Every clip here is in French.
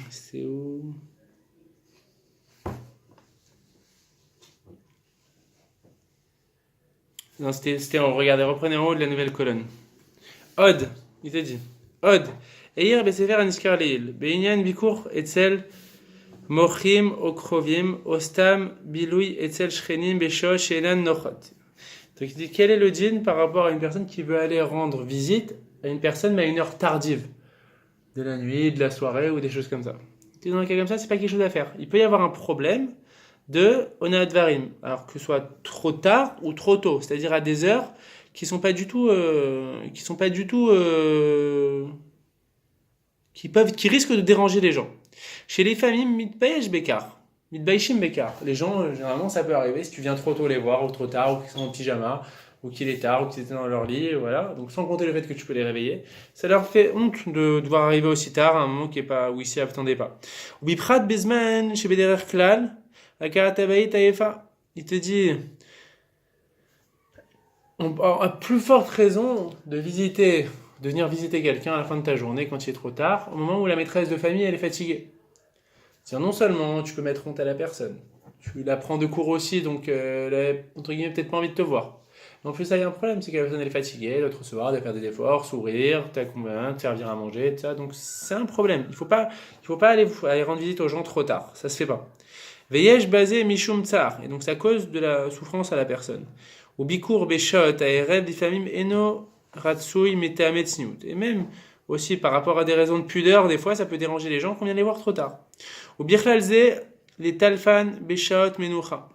C'est où? Non, regardez, reprenez en haut de la nouvelle colonne. Od, il te dit. Od. Eir besefer aniskar leil. Beinyan bikur etzel mochim okrovim ostam biloui etzel shchenim besho shenan nochot. Donc il dit quel est le djinn par rapport à une personne qui veut aller rendre visite à une personne mais à une heure tardive de la nuit, de la soirée ou des choses comme ça. Dans un cas comme ça, c'est pas quelque chose à faire. Il peut y avoir un problème de onat varim, alors que ce soit trop tard ou trop tôt, c'est-à-dire à des heures qui sont pas du tout, qui risquent de déranger les gens. Chez les familles mitbayesh bekar, mitbayeshim bekar, les gens généralement ça peut arriver si tu viens trop tôt les voir ou trop tard ou qu'ils sont en pyjama ou qu'il est tard ou qu'ils étaient dans leur lit, voilà. Donc sans compter le fait que tu peux les réveiller, ça leur fait honte de devoir arriver aussi tard à un moment qui est pas où ils s'y attendaient pas. Biprat bezman chez bederer klal. Il te dit, à plus forte raison de venir visiter quelqu'un à la fin de ta journée quand il est trop tard, au moment où la maîtresse de famille elle est fatiguée. C'est-à-dire non seulement tu peux mettre honte à la personne, tu la prends de court aussi, donc elle a entre guillemets peut-être pas envie de te voir. Mais en plus, ça y a un problème, c'est que la personne elle est fatiguée, elle doit te recevoir, elle doit faire des efforts, sourire, te servir à manger, tout ça. Donc c'est un problème. Il faut pas aller rendre visite aux gens trop tard, ça se fait pas. Veyesh basé mishum tsar, et donc ça cause de la souffrance à la personne. Ou bikur beshot aerev difamim eno ratsui metametzniut. Et même aussi par rapport à des raisons de pudeur, des fois ça peut déranger les gens qu'on vient les voir trop tard. Ou birchlalze les talfan beshot menucha.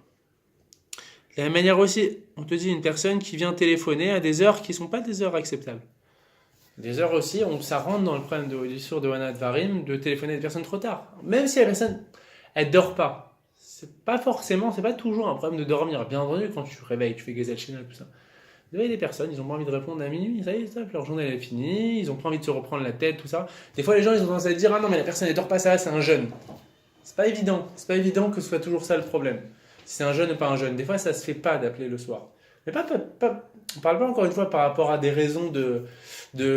De la même manière aussi, on te dit une personne qui vient téléphoner à des heures qui sont pas des heures acceptables. Des heures aussi, ça rentre dans le problème du sourd de Wanat Varim de téléphoner à des personnes trop tard. Même si la personne elle dort pas. C'est pas toujours un problème de dormir. Bien entendu, quand tu te réveilles, tu fais gazelle chinal, tout ça. Il y a des personnes, ils ont pas envie de répondre à minuit, ça y est, leur journée elle est finie, ils ont pas envie de se reprendre la tête, tout ça. Des fois, les gens, ils ont tendance à dire, ah non, mais la personne elle dort pas, ça, c'est un jeune. C'est pas évident que ce soit toujours ça le problème. Si c'est un jeune ou pas un jeune. Des fois, ça se fait pas d'appeler le soir. Mais on parle pas encore une fois par rapport à des raisons de décalage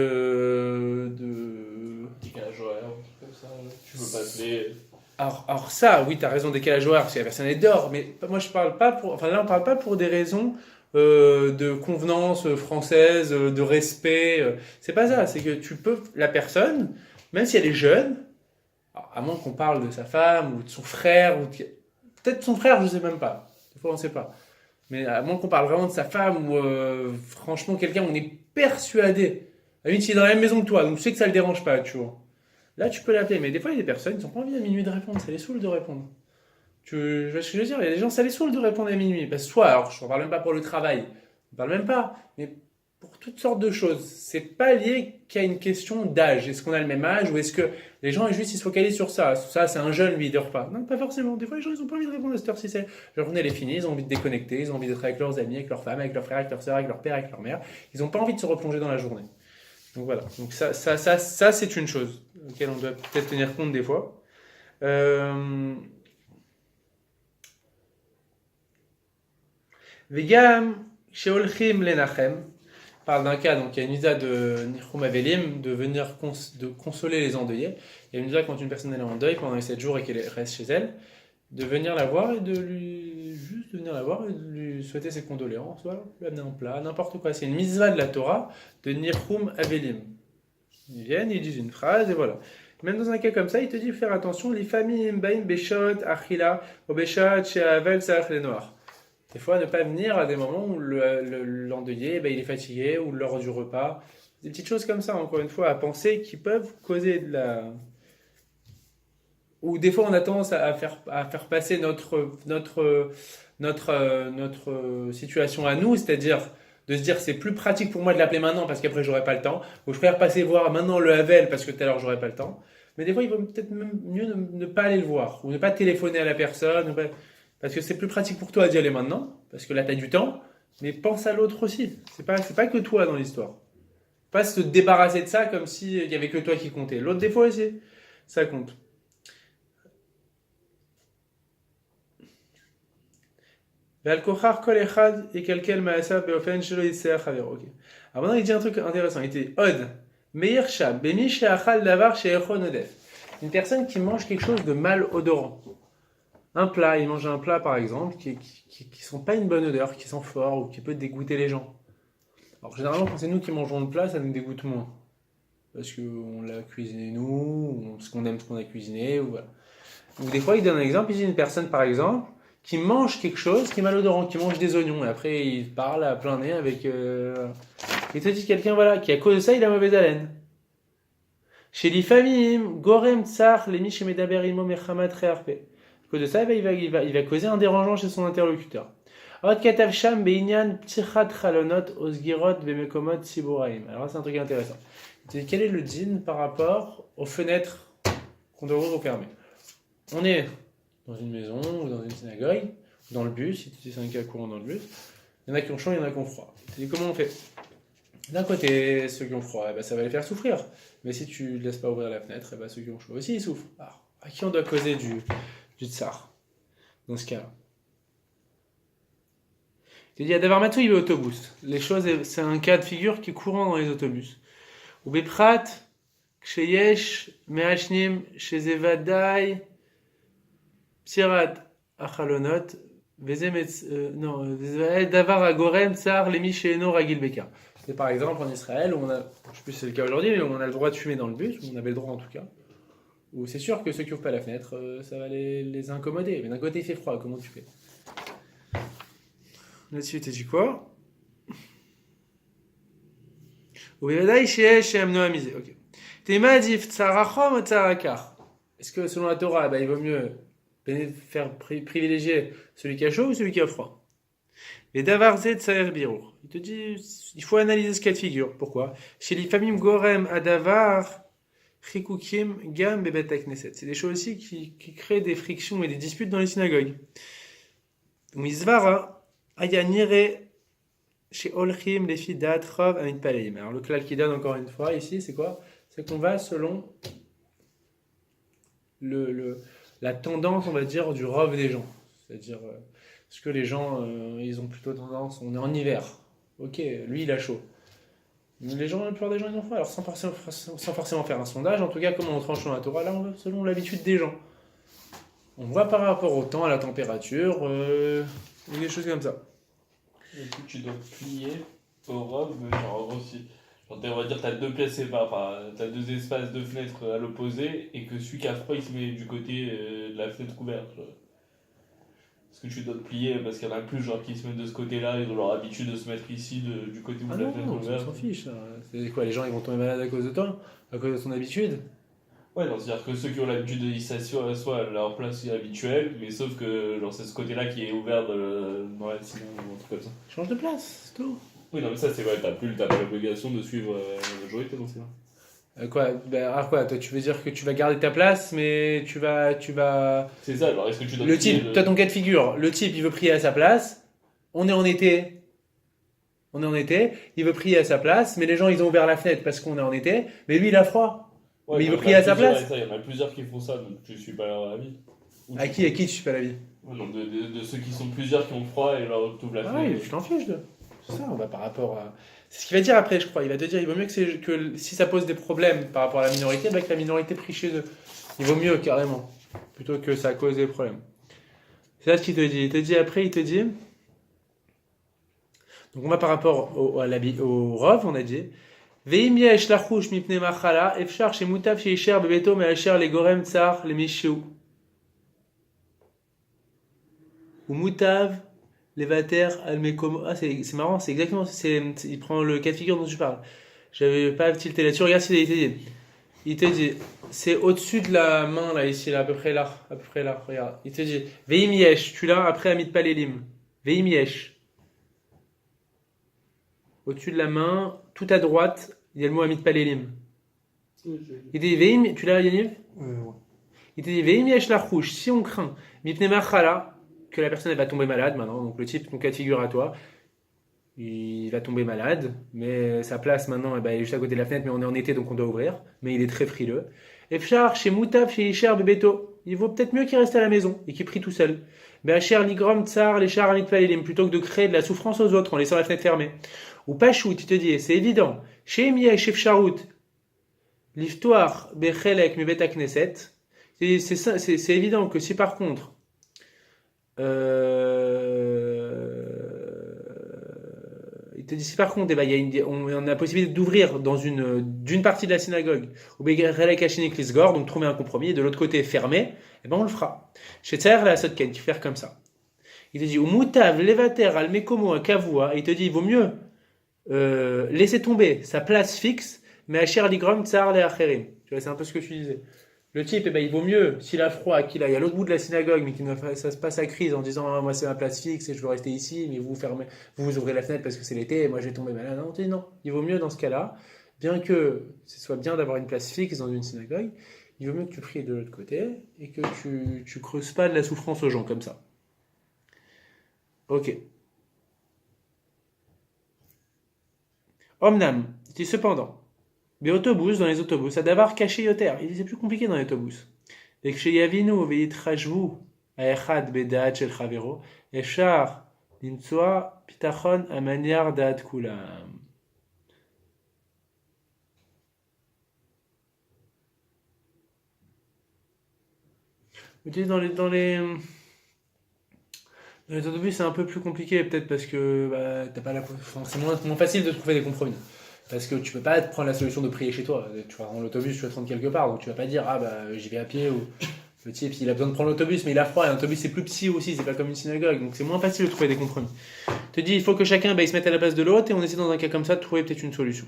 horaire, comme ça, tu veux pas appeler. Alors ça, oui, tu as raison, décalage horaire, si la personne est dehors, mais moi je parle pas on parle pas pour des raisons de convenance française, de respect. C'est pas ça, c'est que la personne, même si elle est jeune, alors, à moins qu'on parle de sa femme ou de son frère, peut-être son frère, je sais même pas, des fois on sait pas, mais à moins qu'on parle vraiment de sa femme ou franchement quelqu'un où on est persuadé, à lui, il est dans la même maison que toi, donc tu sais que ça le dérange pas, tu vois. Là, tu peux l'appeler, mais des fois, il y a des personnes qui n'ont pas envie à minuit de répondre, ça les saoule de répondre. Tu vois ce que je veux dire? Il y a des gens, ça les saoule de répondre à minuit. Parce que soit, alors je ne parle même pas pour le travail, je ne parle même pas, mais pour toutes sortes de choses. C'est pas lié qu'à une question d'âge. Est-ce qu'on a le même âge ou est-ce que les gens juste ils se focalisent sur ça? Ça, c'est un jeune, lui, il dort pas. Non, pas forcément. Des fois, les gens, ils n'ont pas envie de répondre à cette heure-ci. Leur journée, elle est finie, ils ont envie de déconnecter, ils ont envie d'être avec leurs amis, avec leurs femmes, avec leurs frères, avec leurs sœurs, avec leur père, avec leur mère. Ils n'ont pas envie de se replonger dans la journée. Donc voilà, donc ça c'est une chose auquel on doit peut-être tenir compte des fois. Vegam sheolchim lenachem parle d'un cas, donc il y a une visa de Nichum Avelim, de venir de consoler les endeuillés. Il y a une visa quand une personne est en deuil pendant les 7 jours et qu'elle reste chez elle, de venir la voir et de lui souhaiter ses condoléances, voilà, lui amener un plat, n'importe quoi. C'est une mitzvah de la Torah de Nichum Avelim. Ils viennent, ils disent une phrase et voilà. Même dans un cas comme ça, il te dit faire attention, les familles bain beshot achila ou beshot she'avel sarach les noirs. Des fois, ne pas venir à des moments où l'endeuillé il est fatigué ou l'heure du repas. Des petites choses comme ça, encore une fois, à penser qui peuvent causer de la. Ou des fois, on a tendance à faire passer notre situation à nous, c'est-à-dire de se dire c'est plus pratique pour moi de l'appeler maintenant parce qu'après j'aurai pas le temps, ou je préfère passer voir maintenant le Havel parce que tout à l'heure j'aurai pas le temps. Mais des fois, il vaut peut-être même mieux ne pas aller le voir, ou ne pas téléphoner à la personne, parce que c'est plus pratique pour toi d'y aller maintenant, parce que là tu as du temps, mais pense à l'autre aussi. C'est pas que toi dans l'histoire. Pas se débarrasser de ça comme s'il y avait que toi qui comptait. L'autre des fois aussi, ça compte. Maintenant, il dit un truc intéressant. Il dit Od, Meir Shab, Bemi Sheachal Davar Sheechon Odef. une personne qui mange quelque chose de malodorant. Un plat, il mange un plat par exemple qui sent pas une bonne odeur, qui sent fort ou qui peut dégoûter les gens. Alors généralement quand c'est nous qui mangeons le plat, ça nous dégoûte moins. Parce qu'on l'a cuisiné nous, ou parce qu'on aime ce qu'on a cuisiné, ou voilà. Donc des fois il donne un exemple, il dit une personne par exemple qui mange quelque chose qui est malodorant, qui mange des oignons, et après il parle à plein nez avec... Il te dit quelqu'un voilà, qui à cause de ça il a mauvaise haleine. Chez les familles, Gorem Tsar, les Mishemedaber Imo Mechamat Rearpe. À cause de ça, il va causer un dérangeant chez son interlocuteur. Alors c'est un truc intéressant. Quel est le din par rapport aux fenêtres qu'on doit ouvrir ou fermer? On est dans une maison ou dans une synagogue, ou dans le bus, si c'est un cas courant dans le bus. Il y en a qui ont chaud, il y en a qui ont froid. Comment on fait? D'un côté, ceux qui ont froid, ça va les faire souffrir. Mais si tu ne laisses pas ouvrir la fenêtre, ceux qui ont chaud aussi, ils souffrent. Alors, à qui on doit causer du tsar dans ce cas-là? Il dit, Davar Matou, il est autobus. Les choses, c'est un cas de figure qui est courant dans les autobus. Ou Beprat, Ksheyesh, Meachnim, Shezevadai, Psirat, Achalonot, Davar Agorem, Tsar, Lemi Sheeno, Ragil Beka. C'est par exemple en Israël, où on a, je ne sais plus si c'est le cas aujourd'hui, mais où on a le droit de fumer dans le bus, où on avait le droit en tout cas. Où c'est sûr que ceux qui n'ouvrent pas la fenêtre, ça va les incommoder. Mais d'un côté, il fait froid, comment tu fais? Là-dessus, tu dis quoi? Est-ce que selon la Torah, il vaut mieux faire privilégier celui qui a chaud ou celui qui a froid? Les Davarzet Saher Birour. Il te dit, il faut analyser ce cas de figure. Pourquoi? Chez les familles Gorem Adavar, Chikukim, Gam, Bebet Knesset. C'est des choses aussi qui créent des frictions et des disputes dans les synagogues. Mizvara, Ayanire, chez Olchim, les filles d'Atrov, Amit Paleim. Alors le klal qui donne encore une fois ici, c'est quoi? C'est qu'on va selon la tendance, on va dire, du rov des gens. C'est-à-dire, est-ce que les gens, ils ont plutôt tendance, on est en hiver. Ok, lui il a chaud. Les gens, la plupart des gens, ils ont froid. Alors sans forcément faire un sondage, en tout cas, comment on tranche dans la Torah, là on va selon l'habitude des gens. On voit par rapport au temps, à la température, ou des choses comme ça. Et puis tu dois plier au robe, genre en gros si. Genre, on va dire t'as deux pièces séparées, enfin, t'as deux espaces de fenêtres à l'opposé, et que celui qui a froid il se met du côté de la fenêtre ouverte. Est-ce que tu dois te plier parce qu'il y en a plus genre qui se mettent de ce côté-là, ils ont leur habitude de se mettre ici du côté où la fenêtre est ouverte. On s'en fiche. C'est quoi, les gens ils vont tomber malades à cause de toi, à cause de ton habitude? Ouais, non, c'est-à-dire que ceux qui ont l'habitude ils s'assoient à leur place habituelle, mais sauf que genre, c'est ce côté-là qui est ouvert dans la sinon ou un truc comme ça. Change de place, c'est tout. Oui, non, mais ça c'est vrai, t'as pas l'obligation de suivre la majorité dans ces là. Quoi, toi tu veux dire que tu vas garder ta place, mais tu vas... C'est ça, alors est-ce que tu dois... Le type, toi ton cas de figure, le type il veut prier à sa place, on est en été, il veut prier à sa place, mais les gens ils ont ouvert la fenêtre parce qu'on est en été, mais lui il a froid. Ouais, mais il veut prier à sa place. Il y en a plusieurs qui font ça, donc je suis pas leur avis. À qui tu suis pas l'avis? Non, de ceux qui sont plusieurs qui ont froid et leur t'ouvre la fenêtre. Ah oui, tu t'en fiches de. C'est ça, on va par rapport à. C'est ce qu'il va dire après, je crois. Il va te dire, il vaut mieux que si ça pose des problèmes par rapport à la minorité, que la minorité prie chez eux. Il vaut mieux carrément, plutôt que ça cause des problèmes. C'est ça ce qu'il te dit. Il te dit après, il te dit. Donc on va par rapport au Rov, on a dit. Veim yesh lachouch mipne machala, efshar shemutav sheisher bebeto measher les gorem tsar les mishiou. Ou mutav levater al mekom. Ah, c'est marrant, c'est exactement. Il prend le cas de figure dont tu parles. J'avais pas tilté là-dessus. Regarde ce qu'il te dit. Il te dit, c'est au-dessus de la main là, ici, là, à peu près là. Regarde. Il te dit, veim yesh, tu l'as après Amit Palelim. Veim yesh. Au-dessus de la main, tout à droite, il y a le mot Amit Palelim. Il te dit, Veim, tu l'as, Yaniv? Ouais. Il te dit, Veim yesh lachouch, si on craint, mipne machala, que la personne elle va tomber malade maintenant, donc le type, ton cas de figure à toi, il va tomber malade, mais sa place maintenant, elle est juste à côté de la fenêtre, mais on est en été donc on doit ouvrir, mais il est très frileux. Efchar, chez Moutaf, chez Isher, Bebeto, il vaut peut-être mieux qu'il reste à la maison et qu'il prie tout seul. Be'asher, Ligrom, Tsar, les Char, Amit Palelim, plutôt que de créer de la souffrance aux autres en laissant la fenêtre fermée. Ou Pachout, il te dit, c'est évident, chez Emieh, chez Fsharout, l'Iftoar, Bechelek, Mibeta Knesset, Et c'est évident que si par contre, il te dit si par contre, eh ben, on a la possibilité d'ouvrir d'une partie de la synagogue, ou donc trouver un compromis, et de l'autre côté fermé, eh ben on le fera. Chez Tsaher la Sotken, tu fais comme ça. Il te dit, ou mutav levater al mekomo kavua, il te dit, il vaut mieux laisser tomber sa place fixe, mais asher ligrom tsar le acherim. Tu vois, c'est un peu ce que tu disais. Le type, eh ben, il vaut mieux, s'il a froid, qu'il aille à l'autre bout de la synagogue, mais qu'il ne fasse pas sa crise en disant, ah, moi c'est ma place fixe et je veux rester ici, mais vous ouvrez la fenêtre parce que c'est l'été et moi je vais tomber malade. Non, on te dit non. Il vaut mieux dans ce cas-là, bien que ce soit bien d'avoir une place fixe dans une synagogue, il vaut mieux que tu pries de l'autre côté et que tu creuses pas de la souffrance aux gens comme ça. Ok. Omnam, dit cependant, mais autobus, dans les autobus, à d'avoir caché yoter. Il dit c'est plus compliqué dans les autobus. Et que chez Yavinu, veitrajvu, aechad bedaat shel chavero, eshar, nimtsoa, pitachon, a manière daat kulam. Vous dites dans les autobus, c'est un peu plus compliqué, peut-être parce que bah, t'as pas c'est moins facile de trouver des compromis. Parce que tu peux pas te prendre la solution de prier chez toi. Tu vas dans l'autobus, tu vas te rendre quelque part, donc tu vas pas dire ah bah j'y vais à pied ou le type il a besoin de prendre l'autobus mais il a froid et l'autobus c'est plus petit aussi, c'est pas comme une synagogue, donc c'est moins facile de trouver des compromis. Je te dis il faut que chacun il se mette à la place de l'autre et on essaie dans un cas comme ça de trouver peut-être une solution.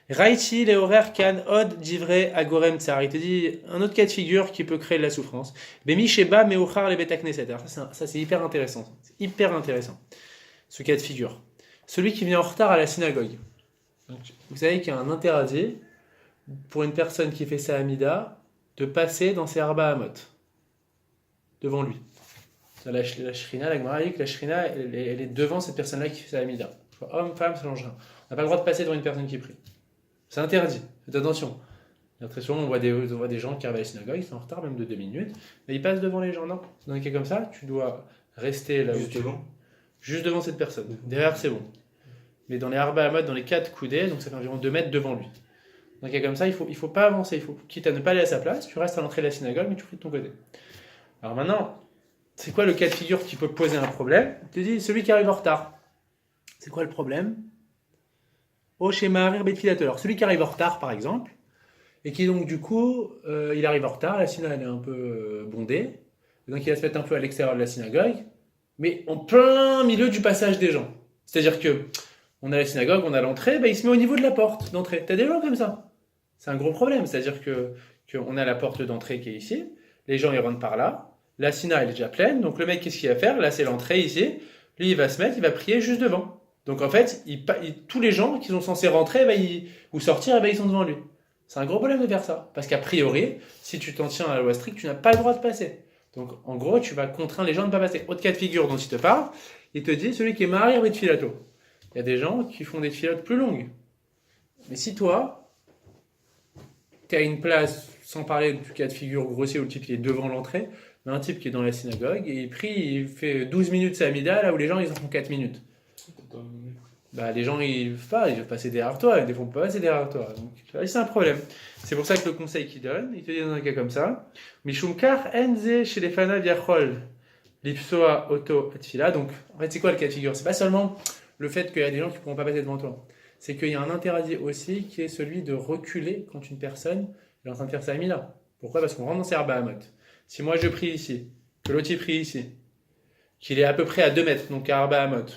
Raichi les horaires kan od divré agorem tsar. Il te dit un autre cas de figure qui peut créer de la souffrance. Bemi sheba meochar le betakneset. Alors ça c'est hyper intéressant. C'est hyper intéressant. Ce cas de figure. Celui qui vient en retard à la synagogue. Donc, vous savez qu'il y a un interdit pour une personne qui fait sa amida de passer dans ses arba hamot devant lui. La shrina, la Gemara dit que la shrina elle est devant cette personne-là qui fait sa amida. Homme, femme, ça change rien. On n'a pas le droit de passer devant une personne qui prie. C'est interdit. Faites attention. Très souvent, on voit des gens qui arrivent à la synagogue, ils sont en retard même de 2 minutes, mais ils passent devant les gens. Non, dans un cas comme ça, tu dois rester là Juste devant. Juste devant cette personne. Derrière, c'est bon. Mais dans les arba hamot, dans les 4 coudées, donc ça fait environ 2 mètres devant lui. Dans un cas comme ça, il faut pas avancer. Quitte à ne pas aller à sa place, tu restes à l'entrée de la synagogue, mais tu pries de ton côté. Alors maintenant, c'est quoi le cas de figure qui peut poser un problème? Tu te dis, celui qui arrive en retard. C'est quoi le problème? Au schéma arrière betfilateur. Alors celui qui arrive en retard, par exemple, et qui donc du coup, il arrive en retard, la synagogue elle est un peu bondée, et donc il va se mettre un peu à l'extérieur de la synagogue, mais en plein milieu du passage des gens. C'est-à-dire que on a la synagogue, on a l'entrée, il se met au niveau de la porte d'entrée. T'as des gens comme ça. C'est un gros problème, c'est-à-dire qu'on a la porte d'entrée qui est ici, les gens ils rentrent par là, la synagogue elle est déjà pleine, donc le mec qu'est-ce qu'il va faire? Là c'est l'entrée ici, lui il va se mettre, il va prier juste devant. Donc en fait, tous les gens qui sont censés rentrer ou sortir, ils sont devant lui. C'est un gros problème de faire ça. Parce qu'a priori, si tu t'en tiens à la loi stricte, tu n'as pas le droit de passer. Donc en gros, tu vas contraindre les gens de ne pas passer. Autre cas de figure dont il te parle, il te dit celui qui est marié avec filato. Il y a des gens qui font des filates plus longues. Mais si toi, tu as une place, sans parler du cas de figure grossier où le type il est devant l'entrée, mais un type qui est dans la synagogue et il prie, il fait 12 minutes sa amida, là où les gens ils en font 4 minutes. Les gens ils veulent passer derrière toi, des fois on peut pas passer derrière toi. Donc c'est un problème. C'est pour ça que le conseil qu'il donne, il te dit dans un cas comme ça, Mishumkar enze chez les fana viachol lipsoa auto atfila. Donc en fait c'est quoi le cas de figure? C'est pas seulement le fait qu'il y a des gens qui pourront pas passer devant toi. C'est qu'il y a un interdit aussi qui est celui de reculer quand une personne est en train de faire sa amida. Pourquoi? Parce qu'on rentre dans ses arba hamot. Si moi je prie ici, que l'autre il prie ici, qu'il est à peu près à 2 mètres, donc à arba hamot,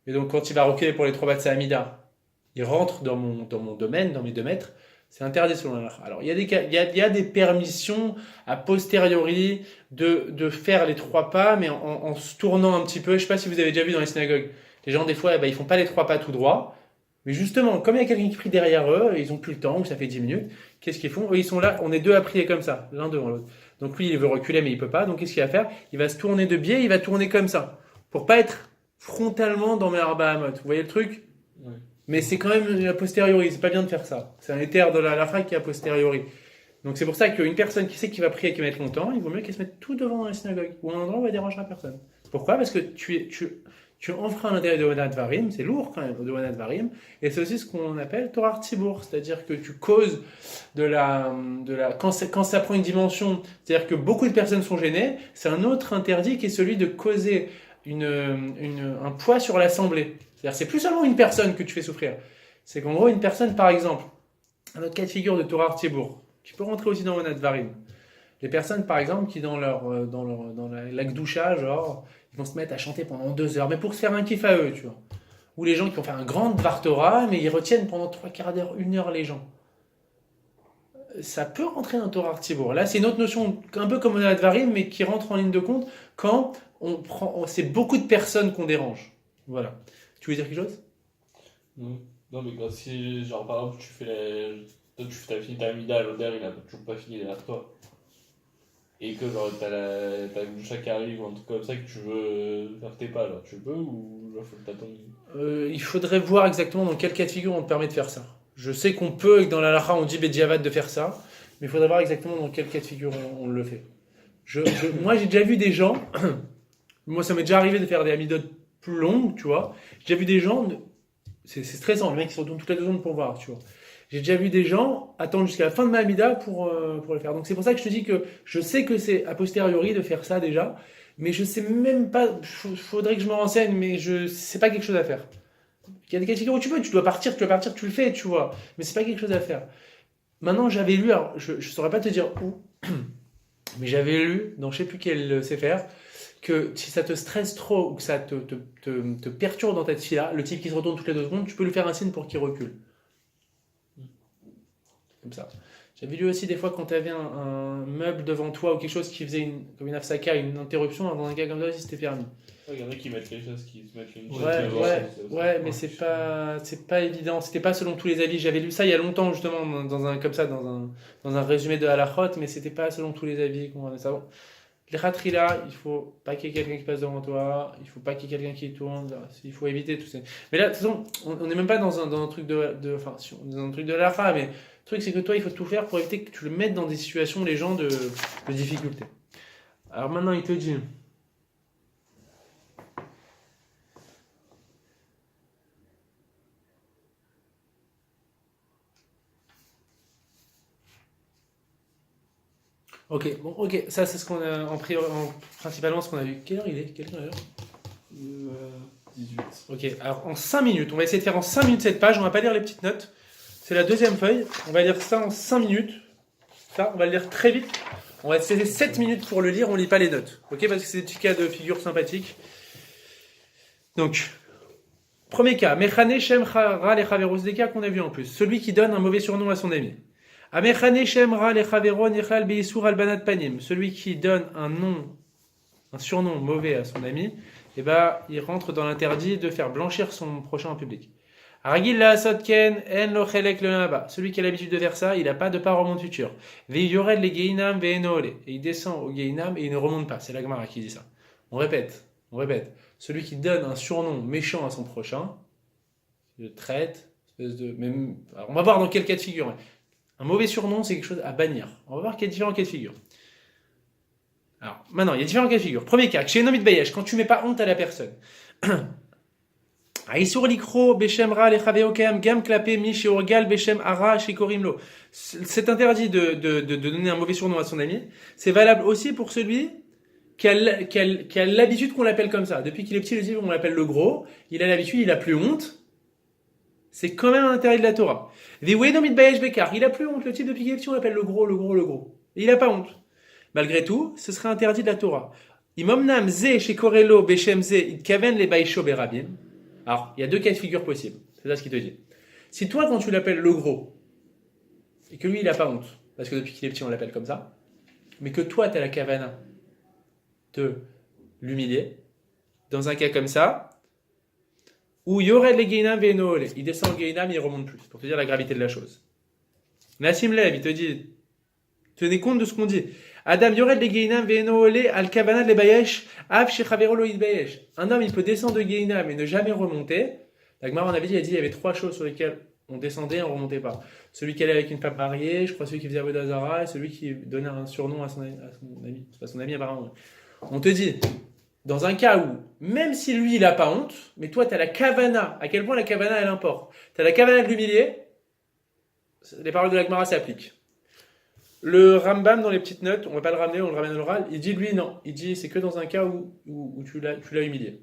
et donc quand il va reculer pour les 3 bats de sa amida, il rentre dans mon domaine, dans mes 2 mètres, c'est interdit selon la. Alors il y a des permissions a posteriori de faire les 3 pas, mais en se tournant un petit peu. Je sais pas si vous avez déjà vu dans les synagogues, les gens des fois ils font pas les 3 pas tout droit, mais justement comme il y a quelqu'un qui prie derrière eux, ils ont plus le temps, ou ça fait 10 minutes, qu'est-ce qu'ils font? Eux ils sont là, on est 2 à prier comme ça, l'un devant l'autre. Donc lui il veut reculer mais il peut pas, donc qu'est-ce qu'il va faire? Il va se tourner de biais, il va tourner comme ça, pour pas être frontalement dans mes arba hamot. Vous voyez le truc? Ouais. Mais c'est quand même a posteriori, c'est pas bien de faire ça. C'est un éther de la frappe qui est a posteriori. Donc c'est pour ça qu'une personne qui sait qu'il va prier et qui va être longtemps, il vaut mieux qu'elle se mette tout devant dans la synagogue, ou un endroit où elle dérangera personne. Pourquoi? Parce que tu enfreins l'intérêt de Onat Varim, c'est lourd quand même, de Onat Varim, et c'est aussi ce qu'on appelle Torah Tzibour, c'est-à-dire que tu causes quand ça prend une dimension, c'est-à-dire que beaucoup de personnes sont gênées, c'est un autre interdit qui est celui de causer un poids sur l'assemblée. C'est-à-dire c'est plus seulement une personne que tu fais souffrir, c'est qu'en gros une personne par exemple, un autre cas de figure de Torah Tzibour, qui peut rentrer aussi dans Onat Varim. Les personnes, par exemple, qui dans la Gdoucha, genre, ils vont se mettre à chanter pendant 2 heures, mais pour se faire un kiff à eux, tu vois. Ou les gens qui vont faire un grand Dvar Torah, mais ils retiennent pendant 3/4 d'heure, 1 heure les gens. Ça peut rentrer dans Torah Tzibour. Là, c'est une autre notion, un peu comme Onat Varim, mais qui rentre en ligne de compte quand c'est beaucoup de personnes qu'on dérange. Voilà. Tu veux dire quelque chose? Non, non, mais quand si, genre, par exemple, toi, t'as fini ta Amida, l'Oder, il a toujours pas fini derrière toi. Et que, genre, t'as Gloucha qui arrive ou un truc comme ça que tu veux faire tes pas, genre, tu peux ou genre, faut que t'attendes? Il faudrait voir exactement dans quel cas de figure on te permet de faire ça. Je sais qu'on peut, et que dans la Lacha, on dit Bediavad de faire ça, mais il faudrait voir exactement dans quel cas de figure on le fait. Moi, j'ai déjà vu des gens, moi, ça m'est déjà arrivé de faire des amidotes plus longues, tu vois. J'ai déjà vu des gens, c'est stressant, le mec il se retourne toutes les 2 secondes pour voir, tu vois. J'ai déjà vu des gens attendre jusqu'à la fin de ma Amida pour le faire. Donc c'est pour ça que je te dis que je sais que c'est a posteriori de faire ça déjà, mais je sais même pas, faudrait que je me renseigne, mais c'est pas quelque chose à faire. Il y a des cas de figure où tu dois partir, tu le fais, tu vois, mais c'est pas quelque chose à faire. Maintenant, j'avais lu, alors je saurais pas te dire où, mais j'avais lu dans je sais plus quel CFR, que si ça te stresse trop ou que ça te perturbe dans ta tefila, le type qui se retourne toutes les 2 secondes, tu peux lui faire un signe pour qu'il recule. Comme ça. J'avais lu aussi des fois quand tu avais un meuble devant toi ou quelque chose qui faisait comme une afsaka, une interruption, dans un cas comme ça aussi c'était permis. Il y en a qui mettent les choses, qui se mettent une Ouais, mais c'est pas évident, c'était pas selon tous les avis. J'avais lu ça il y a longtemps justement dans un résumé de Halachot, mais c'était pas selon tous les avis qu'on avait ça. Bon. Les khatrila, il faut pas qu'il y ait quelqu'un qui passe devant toi, il faut pas qu'il y ait quelqu'un qui tourne, il faut éviter tout ça. Mais là, de toute façon, on n'est même pas dans un truc dans un truc de l'akha, mais le truc c'est que toi, il faut tout faire pour éviter que tu le mettes dans des situations, les gens, de difficulté. Alors maintenant, il te dit. Ok, ça c'est ce qu'on a principalement ce qu'on a vu. Quelle heure il est? Quelle heure? 18. Ok, alors en 5 minutes, on va essayer de faire en 5 minutes cette page, on va pas lire les petites notes. C'est la deuxième feuille, on va lire ça en 5 minutes. Ça, on va le lire très vite. On va essayer 7 minutes pour le lire, on lit pas les notes. Ok, parce que c'est des petits cas de figure sympathiques. Donc, premier cas, Mechane Shem Ra Lechaveros, des cas qu'on a vu en plus. Celui qui donne un mauvais surnom à son ami. Amechane Shem Ra Lechavero Nechal Beisur Albanat Panim. Celui qui donne un surnom mauvais à son ami, eh ben, il rentre dans l'interdit de faire blanchir son prochain en public. Aragil la sotken en lo chelek le naba. Celui qui a l'habitude de faire ça, il n'a pas de part au monde futur. Veyored le geinam ve'enole. Et il descend au geinam et il ne remonte pas. C'est la Gemara qui dit ça. On répète. Celui qui donne un surnom méchant à son prochain, il le traite, alors, on va voir dans quel cas de figure. Un mauvais surnom, c'est quelque chose à bannir. On va voir qu'il y a différents cas de figure. Alors, maintenant, il y a différents cas de figure. Premier cas, chez Nomit Bayesh, quand tu mets pas honte à la personne. Aïsour likro beshem ra lechaveokem gam klapé mi sheorgal beshem ara shekorimlo. C'est interdit de donner un mauvais surnom à son ami. C'est valable aussi pour celui qui a l'habitude qu'on l'appelle comme ça. Depuis qu'il est petit, on l'appelle le gros. Il a l'habitude, il a plus honte. C'est quand même un interdit de la Torah. Nomit Bayesh bekar. Il a plus honte. Le type depuis qu'il est petit, on l'appelle le gros. Et il a pas honte. Malgré tout, ce serait interdit de la Torah. Imomnam ze shekorelo beshem ze itkaven le baisho berabim. Alors, il y a 2 cas de figure possibles. C'est ça ce qu'il te dit. Si toi, quand tu l'appelles le gros, et que lui, il n'a pas honte, parce que depuis qu'il est petit, on l'appelle comme ça, mais que toi, tu as la kavana de l'humilier, dans un cas comme ça, où yored le geinam ve'enoole, il descend au geinam et il remonte plus, pour te dire la gravité de la chose. Nassim Lev, il te dit, tenez compte de ce qu'on dit. Adam yored le geinam ve'enoole al kavana le bayesh av shechavero lo yitbayesh. Un homme, il peut descendre de geinam et ne jamais remonter. La Gemara, on avait dit, il y avait 3 choses sur lesquelles on descendait et on remontait pas. Celui qui allait avec une femme mariée, je crois celui qui faisait Avodah Zarah, et celui qui donnait un surnom à son ami. C'est pas son ami apparemment. On te dit, dans un cas où, même si lui, il n'a pas honte, mais toi, tu as la kavana, à quel point la kavana, elle importe. Tu as la kavana de l'humilier, les paroles de la Gemara s'appliquent. Le Rambam, dans les petites notes, on ne va pas le ramener, on le ramène à l'oral, il dit, lui, non. Il dit, c'est que dans un cas où tu l'as humilié.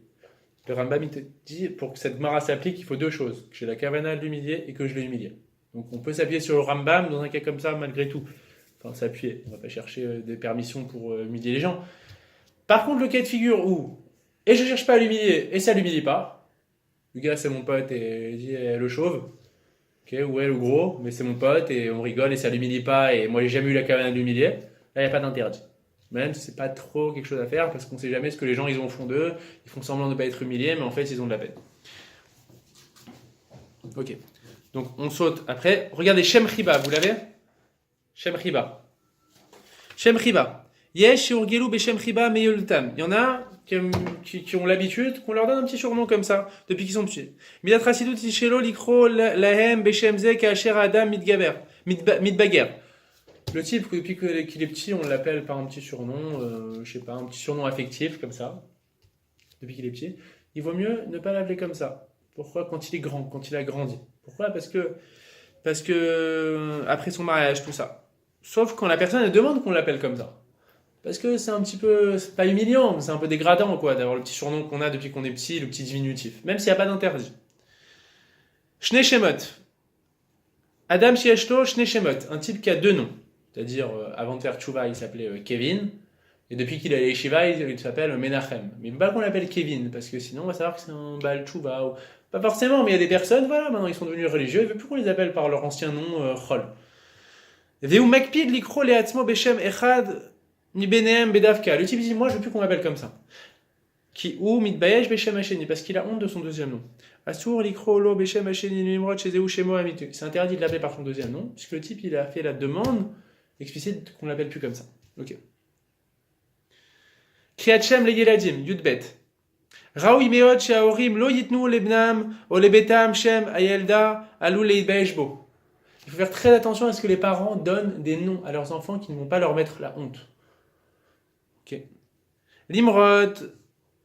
Le Rambam, il te dit, pour que cette Gemara s'applique, il faut deux choses. Que j'ai la kavana de l'humilier et que je l'ai humilié. Donc on peut s'appuyer sur le Rambam dans un cas comme ça, malgré tout. Enfin, s'appuyer. On ne va pas chercher des permissions pour humilier les gens. Par contre, le cas de figure où, et je cherche pas à l'humilier, et ça l'humilie pas, le gars c'est mon pote et il dit le chauve, ok, ou elle le gros, mais c'est mon pote et on rigole et ça l'humilie pas, et moi j'ai jamais eu la caverne de l'humilier, là il n'y a pas d'interdit. Même si c'est pas trop quelque chose à faire, parce qu'on sait jamais ce que les gens ils ont au fond d'eux, ils font semblant de ne pas être humiliés, mais en fait ils ont de la peine. Ok, donc on saute après, regardez Shem Chiba, vous l'avez? Shem Chiba. Shem Chiba. Yesh Urgelu Beshem Chiba Meyoltam. Il y en a qui ont l'habitude qu'on leur donne un petit surnom comme ça depuis qu'ils sont petits. Midat Rasidut Ishelo Likro Lahem Beshem Ze Kacher Adam Midgaber. Midbager. Le type, depuis qu'il est petit, on l'appelle par un petit surnom, je sais pas, un petit surnom affectif comme ça. Depuis qu'il est petit. Il vaut mieux ne pas l'appeler comme ça. Pourquoi? Quand il est grand, quand il a grandi. Pourquoi? Parce que après son mariage, tout ça. Sauf quand la personne elle demande qu'on l'appelle comme ça. Parce que c'est un petit peu, c'est pas humiliant, mais c'est un peu dégradant quoi, d'avoir le petit surnom qu'on a depuis qu'on est petit, le petit diminutif. Même s'il n'y a pas d'interdit. Shne Shemot. Adam Shieshto Shne Shemot. Un type qui a deux noms. C'est-à-dire, avant de faire Tchouva, il s'appelait Kevin. Et depuis qu'il est allé Shiva, il s'appelle Menachem. Mais il ne faut pas qu'on l'appelle Kevin, parce que sinon on va savoir que c'est un Baal Tchouva. Ou... Pas forcément, mais il y a des personnes, voilà, maintenant ils sont devenus religieux, il ne veut plus qu'on les appelle par leur ancien nom, Chol. Veu Makpid Likro Leatzmo Beshem Echad. Ni Benehem Bedavka. Le type dit moi je veux plus qu'on m'appelle comme ça. Qui ou Mitbayesh Beshem Hasheni parce qu'il a honte de son deuxième nom. Asur Likro Lo Beshem Hasheni Nimrod Shezeu Shemo Amitu. C'est interdit de l'appeler par son deuxième nom puisque le type il a fait la demande explicite qu'on l'appelle plus comme ça. Ok. Kriyat Shem le Yeladim Yudbet. Raoui Meod Shaorim Lo Yitnu Lebnam O Lebetam Shem Ayelda Alou Leitbayesh Bo. Il faut faire très attention à ce que les parents donnent des noms à leurs enfants qui ne vont pas leur mettre la honte. Ok. Limrod,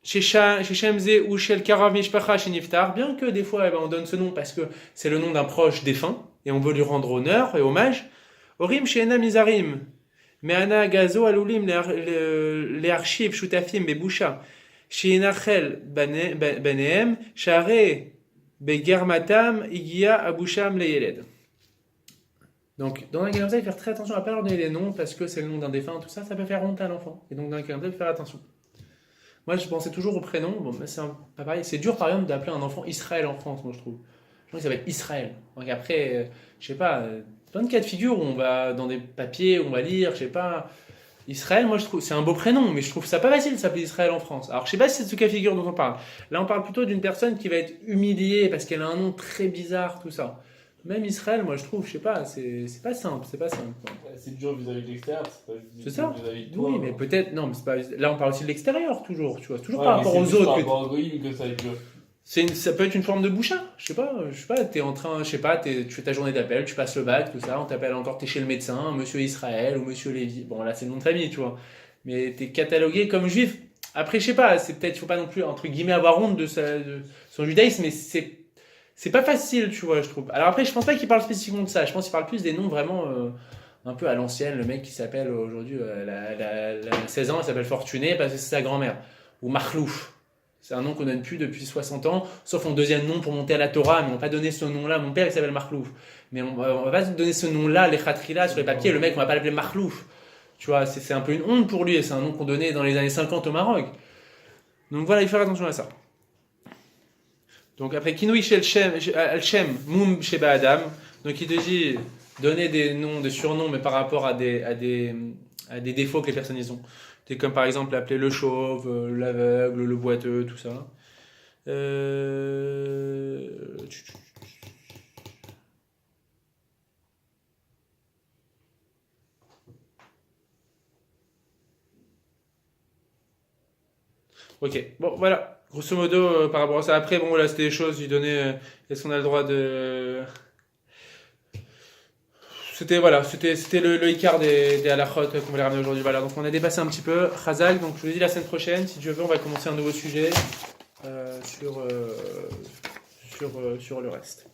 Shemze ou Shel Karav Mishpacha Sheniftar, bien que des fois on donne ce nom parce que c'est le nom d'un proche défunt et on veut lui rendre honneur et hommage. Orim Shena Mizarim, Meana Gazo Alulim les archives Shutafim Bebusha, Shenachel Baneem, Share Begermatam Igia Abusham Leyeled. Donc, dans un cas comme ça, il faut faire très attention à ne pas leur donner des noms parce que c'est le nom d'un défunt, tout ça, ça peut faire honte à l'enfant. Et donc, dans un cas comme ça, il faut faire attention. Moi, je pensais toujours au prénom. Bon, mais c'est pas pareil. C'est dur, par exemple, d'appeler un enfant Israël en France, moi, je trouve. Je pense qu'il s'appelle Israël. Donc, après, je sais pas, plein de cas de figure où on va dans des papiers, où on va lire, je sais pas. Israël, moi, je trouve, c'est un beau prénom, mais je trouve ça pas facile de s'appeler Israël en France. Alors, je sais pas si c'est ce cas de figure dont on parle. Là, on parle plutôt d'une personne qui va être humiliée parce qu'elle a un nom très bizarre, tout ça. Même Israël, moi je trouve, je sais pas, c'est pas simple, c'est pas simple. Quoi. C'est dur vis-à-vis de l'extérieur, c'est ça vis-à-vis de toi. Oui, mais peut-être, non, mais c'est pas, là on parle aussi de l'extérieur, toujours, tu vois, toujours ouais, par rapport aux autres. Par rapport aux goïms que ça va être dur. Ça peut être une forme de boucha, je sais pas, t'es en train, je sais pas, tu fais ta journée d'appel, tu passes le bac, tout ça, on t'appelle encore, t'es chez le médecin, monsieur Israël ou monsieur Lévy, bon là c'est le nom de famille, tu vois, mais t'es catalogué comme juif. Après, je sais pas, c'est peut-être, il faut pas non plus, entre guillemets, avoir honte de son judaïsme, mais c'est pas facile, tu vois, je trouve. Alors après, je pense pas qu'il parle spécifiquement de ça. Je pense qu'il parle plus des noms vraiment un peu à l'ancienne. Le mec qui s'appelle aujourd'hui, elle a 16 ans, elle s'appelle Fortuné parce que c'est sa grand-mère. Ou Marlouf. C'est un nom qu'on donne plus depuis 60 ans, sauf en deuxième nom pour monter à la Torah, mais on va pas donner ce nom-là. Mon père, il s'appelle Marlouf. Mais on va pas donner ce nom-là, les khatrila, sur les papiers. Le mec, on va pas l'appeler Marlouf. Tu vois, c'est un peu une honte pour lui. Et c'est un nom qu'on donnait dans les années 50 au Maroc. Donc voilà, il faut faire attention à ça. Donc après, Kinouï Al-Shem, Moum Sheba Adam. Donc il te dit donner des noms, des surnoms, mais par rapport à des défauts que les personnes ils ont. C'est comme par exemple appeler le chauve, l'aveugle, le boiteux, tout ça. Ok, bon voilà. Grosso modo, par rapport à ça, après, bon, là, c'était des choses, lui donner, est-ce qu'on a le droit de... c'était le Icar des halakhot qu'on voulait ramener aujourd'hui. Voilà, donc on a dépassé un petit peu. Chazal, donc je vous dis la semaine prochaine, si Dieu veut, on va commencer un nouveau sujet sur le reste.